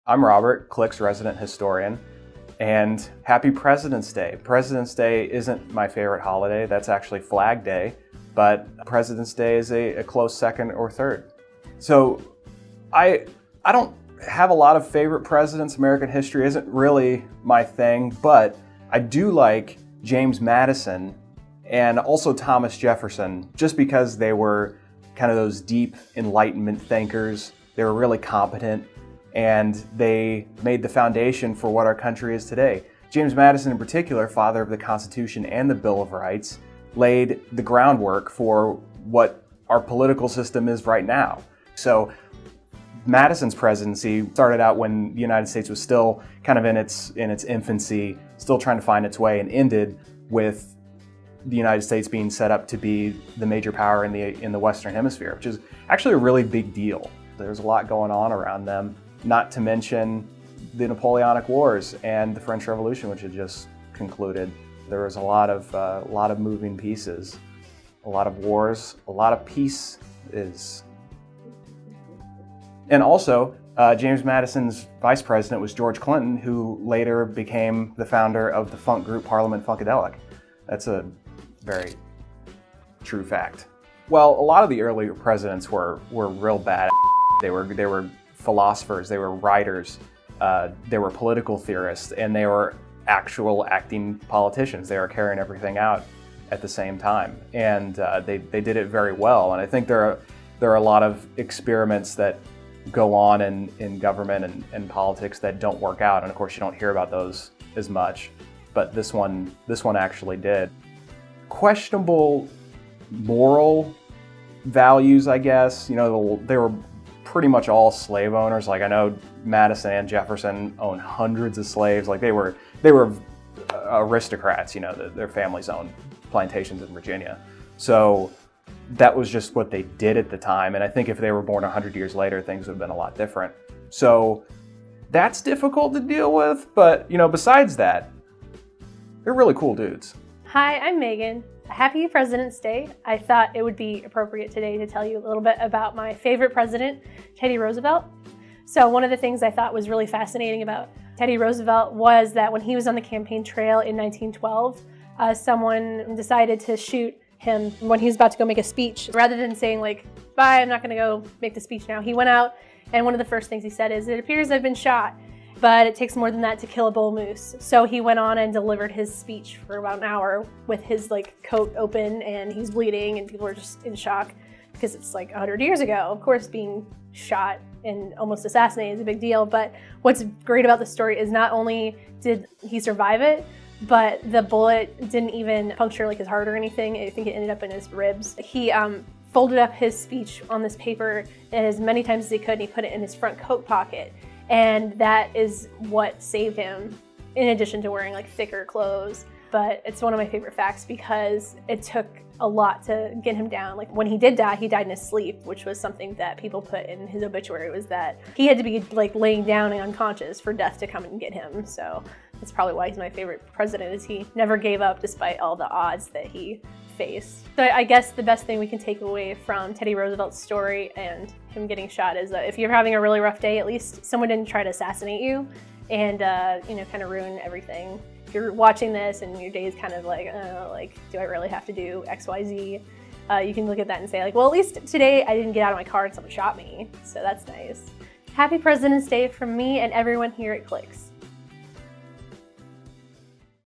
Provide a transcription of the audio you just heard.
I'm Robert, Clix resident historian, and happy President's Day. President's Day isn't my favorite holiday, that's actually Flag Day, but President's Day is a close second or third. So I don't have a lot of favorite presidents. American history isn't really my thing, but I do like James Madison and also Thomas Jefferson, just because they were kind of those deep Enlightenment thinkers. They were really competent, and they made the foundation for what our country is today. James Madison in particular, father of the Constitution and the Bill of Rights, laid the groundwork for what our political system is right now. So Madison's presidency started out when the United States was still kind of in its infancy, still trying to find its way, and ended with the United States being set up to be the major power in the Western Hemisphere, which is actually a really big deal. There's a lot going on around them, not to mention the Napoleonic Wars and the French Revolution, which had just concluded. There was a lot of moving pieces, a lot of wars, a lot of peace is. And also, James Madison's vice president was George Clinton, who later became the founder of the funk group Parliament Funkadelic. That's a very true fact. Well, a lot of the early presidents were real bad. They were philosophers, they were writers, they were political theorists, and they were actual acting politicians. They were carrying everything out at the same time, and they did it very well. And I think there are a lot of experiments that go on in government and politics that don't work out, and of course you don't hear about those as much, but this one actually did. Questionable moral values, I guess. You know, they were pretty much all slave owners. Like, I know Madison and Jefferson owned hundreds of slaves. Like, they were aristocrats. You know, their families owned plantations in Virginia. So that was just what they did at the time. And I think if they were born 100 years later, things would have been a lot different. So that's difficult to deal with. But, you know, besides that, they're really cool dudes. Hi, I'm Megan. Happy President's Day. I thought it would be appropriate today to tell you a little bit about my favorite president, Teddy Roosevelt. So one of the things I thought was really fascinating about Teddy Roosevelt was that when he was on the campaign trail in 1912, someone decided to shoot him when he was about to go make a speech. Rather than saying like, bye, I'm not gonna go make the speech now, he went out, and one of the first things he said is, "It appears I've been shot, but it takes more than that to kill a bull moose." So he went on and delivered his speech for about an hour with his coat open, and he's bleeding, and people were just in shock because it's like 100 years ago. Of course, being shot and almost assassinated is a big deal, but what's great about the story is not only did he survive it, but the bullet didn't even puncture his heart or anything. I think it ended up in his ribs. He folded up his speech on this paper as many times as he could, and he put it in his front coat pocket. And that is what saved him, in addition to wearing thicker clothes. But it's one of my favorite facts because it took a lot to get him down. When he did die, he died in his sleep, which was something that people put in his obituary, was that he had to be laying down and unconscious for death to come and get him. So that's probably why he's my favorite president, is he never gave up despite all the odds that he faced. So I guess the best thing we can take away from Teddy Roosevelt's story and him getting shot is that if you're having a really rough day, at least someone didn't try to assassinate you and kind of ruin everything. If you're watching this and your day is kind of do I really have to do X, Y, Z? You can look at that and say well, at least today I didn't get out of my car and someone shot me. So that's nice. Happy President's Day from me and everyone here at Clix.